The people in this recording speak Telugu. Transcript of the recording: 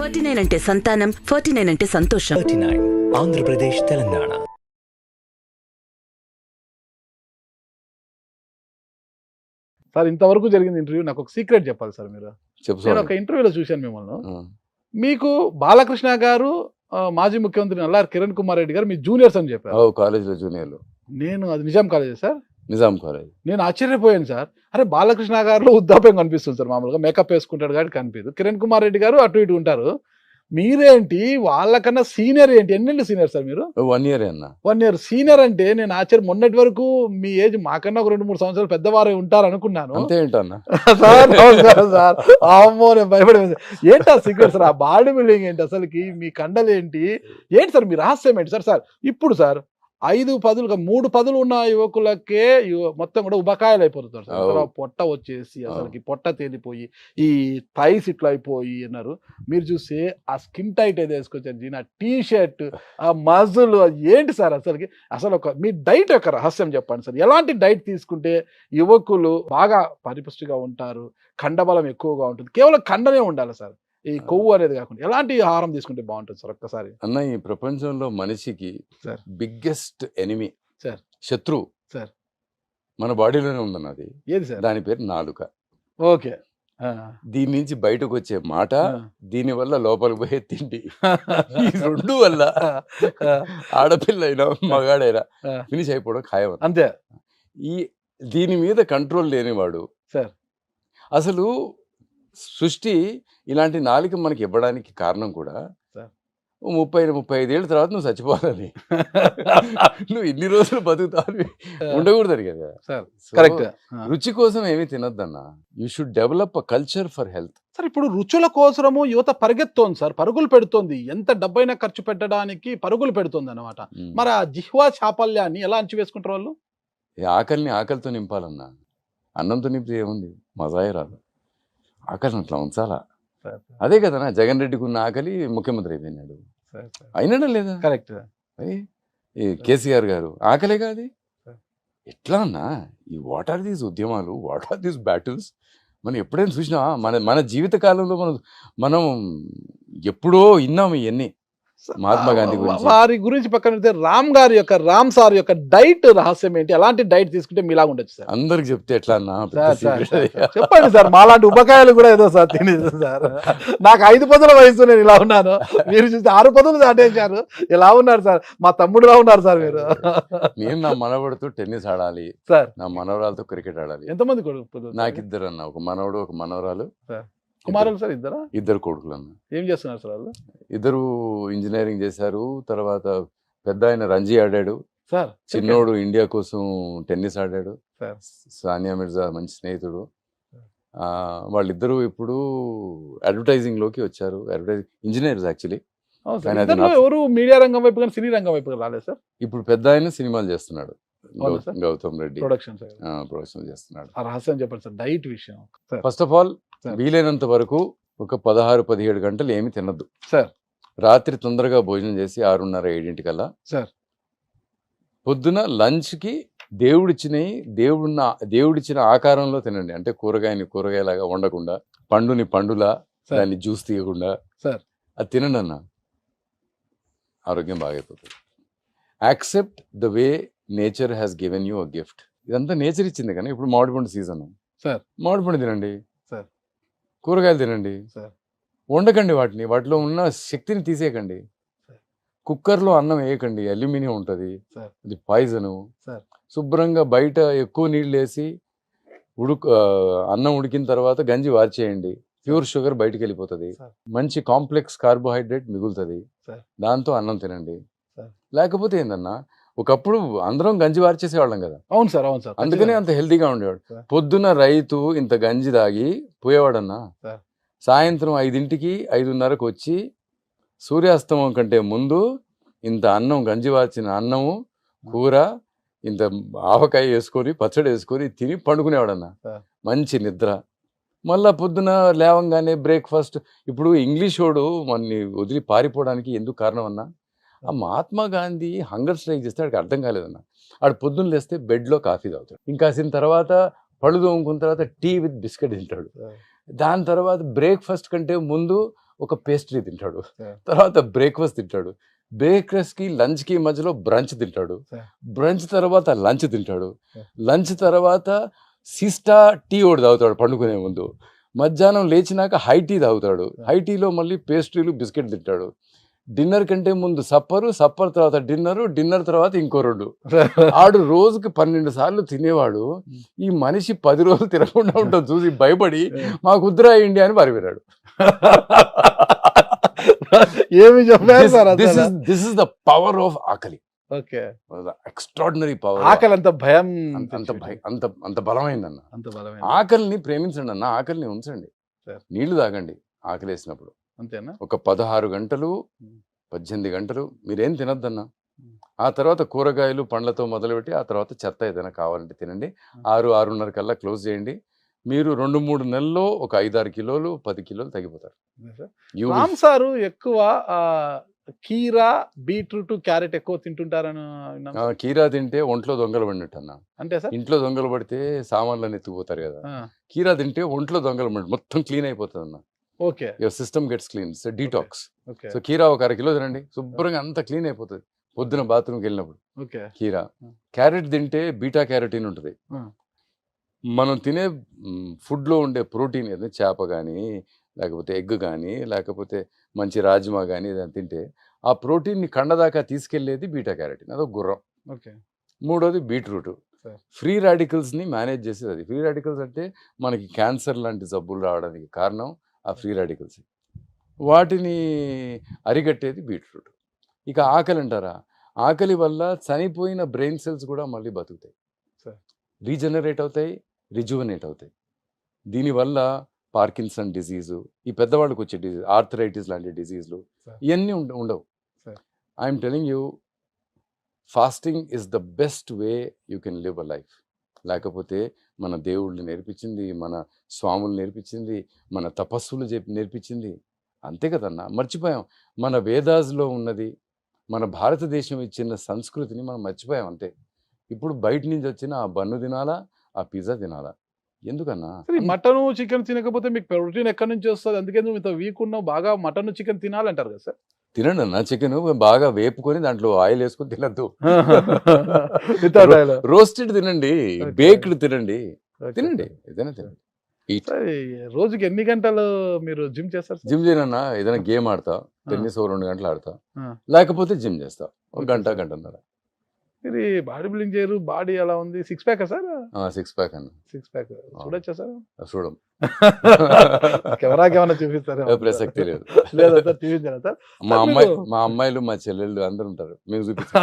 49 అంటే సంతానం, 49 అంటే సంతోషం. 39 ఆంధ్రప్రదేశ్ తెలంగాణ. సార్ ఇంతవరకు జరిగింది ఇంటర్వ్యూ నాకు ఒక సీక్రెట్ చెప్పాలి సార్ మీరు. నేను ఒక ఇంటర్వ్యూలో చూశాను మిమ్మల్ని. మీకు బాలకృష్ణ గారు మాజీ ముఖ్యమంత్రి నల్లారి కిరణ్ కుమార్ రెడ్డి గారు మీ జూనియర్స్ అని చెప్పారు. కాలేజీలో జూనియర్లు. నేను అది Nizam college sir. Nizam college. నేను ఆశ్చర్యపోయాను సార్. అరే బాలకృష్ణ గారిలో వృద్ధాప్యం కనిపిస్తుంది సార్, మామూలుగా మేకప్ వేసుకుంటాడు కాబట్టి కనిపించదు. కిరణ్ కుమార్ రెడ్డి గారు అటు ఇటు ఉంటారు. మీరేంటి వాళ్ళకన్నా సీనియర్ ఏంటి? ఎన్నేళ్ళు సీనియర్ సార్ మీరు? 1 year అన్న. 1 year సీనియర్ అంటే నేను ఆశ్చర్యం. మొన్నటి వరకు మీ ఏజ్ మాకన్నా ఒక 2-3 సంవత్సరాలు పెద్దవారే ఉంటారు అనుకున్నాను. అంతే ఏంటన్నా సార్. సార్ అమ్మో నేను భయపడి ఏంటి సీక్రెట్ సార్? ఆ బాడీ బిల్డింగ్ ఏంటి అసలుకి? మీ కండలు ఏంటి సార్? మీ రహస్యం ఏంటి సార్? సార్ ఇప్పుడు సార్ 5 పదులుగా 3 పదులు ఉన్న యువకులకే మొత్తం కూడా ఉబకాయలు అయిపోతున్నారు సార్. తర్వాత పొట్ట వచ్చేసి అసలుకి పొట్ట తేలిపోయి ఈ థైస్ ఇట్లా అయిపోయి అన్నారు. మీరు చూస్తే ఆ స్కిన్ టైట్ ఏదో వేసుకొచ్చారు జీన్, ఆ టీ షర్ట్, ఆ మజులు ఏంటి సార్ అసలుకి? అసలు మీ డైట్ యొక్క రహస్యం చెప్పండి సార్. ఎలాంటి డైట్ తీసుకుంటే యువకులు బాగా పరిపుష్టిగా ఉంటారు, కండబలం ఎక్కువగా ఉంటుంది? కేవలం కండనే ఉండాలి సార్, ఈ కొవ్వు అనేది కాకుండా. ఎలాంటి ఆహారం తీసుకుంటే బాగుంటుంది సార్ ఒక్కసారి? అన్న, ఈ ప్రపంచంలో మనిషికి బిగ్గెస్ట్ ఎనిమి సార్, శత్రువు సార్, మన బాడీలోనే ఉందన్న. అది ఏది సార్? దాని పేరు నాలుక. ఓకే. దీని నుంచి బయటకు వచ్చే మాట, దీని వల్ల లోపలికి పోయే తిండి, ఈ రెండు వల్ల ఆడపిల్ల అయినా మగాడైనా ఫినిష్ అయిపోవడం ఖాయం అంతే. దీని మీద కంట్రోల్ లేనివాడు సార్, అసలు సృష్టి ఇలాంటి నాలుక మనకి ఇవ్వడానికి కారణం కూడా 30-35 ఏళ్ళ తర్వాత నువ్వు చచ్చిపోవాలని. నువ్వు ఇన్ని రోజులు బతుకుతావు ఉండకూడదు కదా. కరెక్ట్. రుచి కోసం ఏమీ తినద్దన్న. You should develop a culture for health. Sir ఇప్పుడు రుచుల కోసము యువత పరిగెత్తోంది సార్, పరుగులు పెడుతోంది. ఎంత డబ్బైనా ఖర్చు పెట్టడానికి పరుగులు పెడుతుంది అనమాట. మరి ఆ జిహ్వా చాపల్యాన్ని ఎలా అంచివేసుకుంటారు వాళ్ళు? ఆకలిని ఆకలితో నింపాలన్నా. అన్నంతో నింపితే ఏముంది, మజాయే రాదు. ఆకలిని అట్లా ఉంచాలా. అదే కదనా జగన్ రెడ్డికి ఉన్న ఆకలి ముఖ్యమంత్రి అయిపోయినాడు. అయినాడా లేదా? కరెక్ట్. ఈ కేసీఆర్ గారు ఆకలే కాదు. ఎట్లా అన్నా, ఈ వాట్ ఆర్ దీస్ ఉద్యమాలు, వాట్ ఆర్ దీస్ బ్యాటిల్స్ మనం ఎప్పుడైనా చూసినా మన జీవిత కాలంలో మనం ఎప్పుడో విన్నాము ఇవన్నీ. మహాత్మా గాంధీ గురించి, వారి గురించి పక్కన పెడితే రామ్ సార్ యొక్క డైట్ రహస్యం ఏంటి? ఎలాంటి డైట్ తీసుకుంటే మీలాగా ఉండొచ్చు సార్? అందరికి చెప్తే ఎట్లా అన్నా చెప్పండి సార్. మాలాంటి ఉపకాయాలు కూడా ఏదో సార్ తినేది సార్. నాకు 5 పదుల వయసు, నేను ఇలా ఉన్నాను. మీరు చూస్తే 6 పదులు దాటేశారు. ఇలా ఉన్నారు సార్, మా తమ్ముడులా ఉన్నారు సార్ మీరు. నేను నా మనవడితో టెన్నిస్ ఆడాలి సార్, నా మనవరాలతో క్రికెట్ ఆడాలి. ఎంతమంది కొడుకు? నాకు 2 అన్న, ఒక మనవడు ఒక మనవరాలు. కుమారులు సార్? 2 కొడుకులు అన్న. ఏం చేస్తున్నారు సార్ వాళ్ళు? 2 ఇంజనీరింగ్ చేశారు. తర్వాత పెద్ద ఆయన రంజీ ఆడాడు సార్, చిన్నోడు ఇండియా కోసం టెన్నిస్ ఆడాడు. సానియా మిర్జా మంచి స్నేహితుడు. వాళ్ళిద్దరూ ఇప్పుడు అడ్వర్టైజింగ్ లోకి వచ్చారు. Engineers actually. ఎవరు మీడియా రంగం వైపు కానీ సినీ రంగం వైపు రాలేదు సార్. ఇప్పుడు పెద్ద ఆయన సినిమాలు చేస్తున్నాడు, గౌతమ్ రెడ్డి ప్రొడక్షన్ చేస్తున్నాడు. ఆ రహస్యం చెప్పండి సార్, డైట్ విషయం. ఫస్ట్ ఆఫ్ ఆల్ వీలైనంత వరకు ఒక 16-17 గంటలు ఏమి తినద్దు సార్. రాత్రి తొందరగా భోజనం చేసి 6:30-7 కల్లా సార్. పొద్దున లంచ్కి దేవుడిచ్చిన ఆకారంలో తినండి. అంటే కూరగాయలాగా వండకుండా, పండులా దాన్ని జ్యూస్ తీయకుండా సార్ అది తినండి అన్న. ఆరోగ్యం బాగైపోతుంది. Accept the way nature has given you a gift. ఇదంతా నేచర్ ఇచ్చింది. కానీ ఇప్పుడు మామిడిపండు సీజన్ సార్, మామిడిపండు తినండి సార్. కూరగాయలు తినండి సార్. వండకండి వాటిలో ఉన్న శక్తిని తీసేయకండి. కుక్కర్లో అన్నం వేయకండి, అల్యూమినియం ఉంటుంది, అది పాయిజను. శుభ్రంగా బయట ఎక్కువ నీళ్ళు వేసి అన్నం ఉడికిన తర్వాత గంజి వార్చేయండి. ప్యూర్ షుగర్ బయటకు వెళ్ళిపోతుంది, మంచి కాంప్లెక్స్ కార్బోహైడ్రేట్ మిగులుతుంది. దాంతో అన్నం తినండి. లేకపోతే ఏందన్నా, ఒకప్పుడు అందరం గంజి వార్చేసేవాళ్ళం కదా. అవును సార్, అవును సార్. అందుకనే అంత హెల్తీగా ఉండేవాడు. పొద్దున్న రైతు ఇంత గంజి తాగి పోయేవాడన్నా. సాయంత్రం 5ంటికి 5:30కు వచ్చి సూర్యాస్తమం కంటే ముందు ఇంత అన్నం, గంజి వార్చిన అన్నము, కూర, ఇంత ఆవకాయ వేసుకొని పచ్చడి వేసుకొని తిని పండుకునేవాడన్నా. మంచి నిద్ర. మళ్ళా పొద్దున లేవంగానే బ్రేక్ఫాస్ట్. ఇప్పుడు ఇంగ్లీష్ వాడు మనని వదిలి పారిపోవడానికి ఎందుకు కారణం అన్నా, ఆ మహాత్మా గాంధీ హంగర్ స్ట్రైక్ చేస్తే వాడికి అర్థం కాలేదన్న. ఆడు పొద్దున్న లేస్తే బెడ్లో కాఫీ తాగుతాడు, ఇంకాసిన తర్వాత పళ్ళు తోముకున్న తర్వాత టీ విత్ బిస్కెట్ తింటాడు. దాని తర్వాత బ్రేక్ఫాస్ట్ కంటే ముందు ఒక పేస్ట్రీ తింటాడు, Yeah. తర్వాత బ్రేక్ఫాస్ట్ తింటాడు, బ్రేక్ఫాస్ట్ కి లంచ్ కి మధ్యలో బ్రంచ్ తింటాడు, Yeah. బ్రంచ్ తర్వాత లంచ్ తింటాడు, Yeah. లంచ్ తర్వాత సిస్టా టీ ఒకటి తాగుతాడు పండుకునే ముందు, మధ్యాహ్నం లేచినాక హై టీ తాగుతాడు, హై టీలో మళ్ళీ పేస్ట్రీలు బిస్కెట్ తింటాడు, డిన్నర్ కంటే ముందు సప్పరు, సప్పర్ తర్వాత డిన్నరు, డిన్నర్ తర్వాత ఇంకో 2. ఆడు రోజుకి 12 సార్లు తినేవాడు. ఈ మనిషి 10 రోజులు తినకుండా ఉంటుంది చూసి భయపడి మాకు ఉద్రా ఇండియా అని పారిపోయాడు. ఏమి చెప్పారు సార్ అసలు? This is the power of ఆకలి, ఓకే, ఎక్స్ట్రాడినరీ పవర్. ఆకలి అంత భయం, అంత బలమైందన్న. అంత బలమైన, ఆకలిని ప్రేమించండి అన్న, ఆకలిని ఉంచండి, Sir. నీళ్లు తాగండి ఆకలి వేసినప్పుడు. అంతేనా? ఒక 16 గంటలు 18 గంటలు మీరేం తినద్దన్న. ఆ తర్వాత కూరగాయలు పండ్లతో మొదలుపెట్టి ఆ తర్వాత చెత్త ఏదైనా కావాలంటే తినండి. 6-6:30 కల్లా క్లోజ్ చేయండి. మీరు 2-3 నెలల్లో ఒక 5-6 కిలోలు 10 కిలోలు తగ్గిపోతారు. You will- రామ్ సారు ఎక్కువ కీరా, బీట్రూట్, క్యారెట్ ఎక్కువ తింటుంటారని విన్నాను. కీరా తింటే ఒంట్లో దొంగలు పడినట్టు అన్న. అంటే సార్ ఇంట్లో దొంగలు పడితే సామాన్లను ఎత్తుకుపోతారు కదా, కీరా తింటే ఒంట్లో దొంగలు పడి మొత్తం క్లీన్ అయిపోతుంది అన్న. Okay, your system gets clean, it's detox. Okay, so కీరా ఒక 1/2 కిలో తినండి, శుభ్రంగా అంతా క్లీన్ అయిపోతుంది పొద్దున బాత్రూమ్కి వెళ్ళినప్పుడు. ఓకే, కీరా. క్యారెట్ తింటే బీటా క్యారోటీన్ ఉంటుంది. మనం తినే ఫుడ్లో ఉండే ప్రోటీన్ ఏదో చేప కానీ లేకపోతే ఎగ్ కానీ లేకపోతే మంచి రాజ్మా కానీ ఏదైనా తింటే ఆ ప్రోటీన్ని కండదాకా తీసుకెళ్లేది బీటా క్యారోటీన్, అదొక గుర్రం. ఓకే, మూడోది బీట్రూట్. Sir. ఫ్రీ రాడికల్స్ని మేనేజ్ చేసేది అది. ఫ్రీ రాడికల్స్ అంటే మనకి క్యాన్సర్ లాంటి జబ్బులు రావడానికి కారణం ఆ ఫ్రీ రాడికల్స్. వాటిని అరికట్టేది బీట్రూట్. ఇక ఆకలి అంటారా, ఆకలి వల్ల చనిపోయిన బ్రెయిన్ సెల్స్ కూడా మళ్ళీ బతుకుతాయి, Sir. రీజనరేట్ అవుతాయి, రిజువనేట్ అవుతాయి. దీనివల్ల పార్కిన్సన్ డిజీజు, ఈ పెద్దవాళ్ళకి వచ్చే డిజీజ్, ఆర్థరైటిస్ లాంటి డిజీజులు Sir. ఇవన్నీ ఉండవు. Sir. I'm telling you, fasting is the best way you can live a life. లేకపోతే మన దేవుళ్ళు నేర్పించింది, మన స్వాములు నేర్పించింది, మన తపస్సులు నేర్పించింది, అంతే కదన్నా. మర్చిపోయాం మన వేదాస్లో ఉన్నది, మన భారతదేశం ఇచ్చిన సంస్కృతిని మనం మర్చిపోయాం అంతే. ఇప్పుడు బయట నుంచి వచ్చిన ఆ బన్ను తినాలా, ఆ పిజ్జా తినాలా, ఎందుకన్నా? మటన్ చికెన్ తినకపోతే మీకు ప్రోటీన్ ఎక్కడి నుంచి వస్తుంది? అందుకే నువ్వు ఇంత వీక్ ఉన్నావు, బాగా మటన్ చికెన్ తినాలంటారు కదా సార్. తినండి అన్న, చికెన్ బాగా వేపుకొని దాంట్లో ఆయిల్ వేసుకొని తినద్దు. రోస్టెడ్ తినండి, బేక్డ్ తినండి, తినండి, ఏదైనా తినండి. రోజుకి ఎన్ని గంటలు మీరు జిమ్ చేస్తారు? జిమ్ చేయనన్నా, ఏదైనా గేమ్ ఆడతా, టెన్నిస్ 2 గంటలు ఆడతా, లేకపోతే జిమ్ చేస్తా 1 గంట గంటన్నర. ఇది బాడీ బిల్డింగ్ చేయరు, బాడీ ఎలా ఉంది? 6 ప్యాక్ సార్? 6 ప్యాక్ అన్న. 6 ప్యాక్ చూడొచ్చా సార్? చూడం, కెమెరాకి ఏమైనా చూపిస్తారా? ప్రసక్తి లేదు. లేదా సార్, చూపించారా సార్? మా అమ్మాయిలు మా చెల్లెళ్ళు అందరు ఉంటారు, మేము చూపిస్తాం.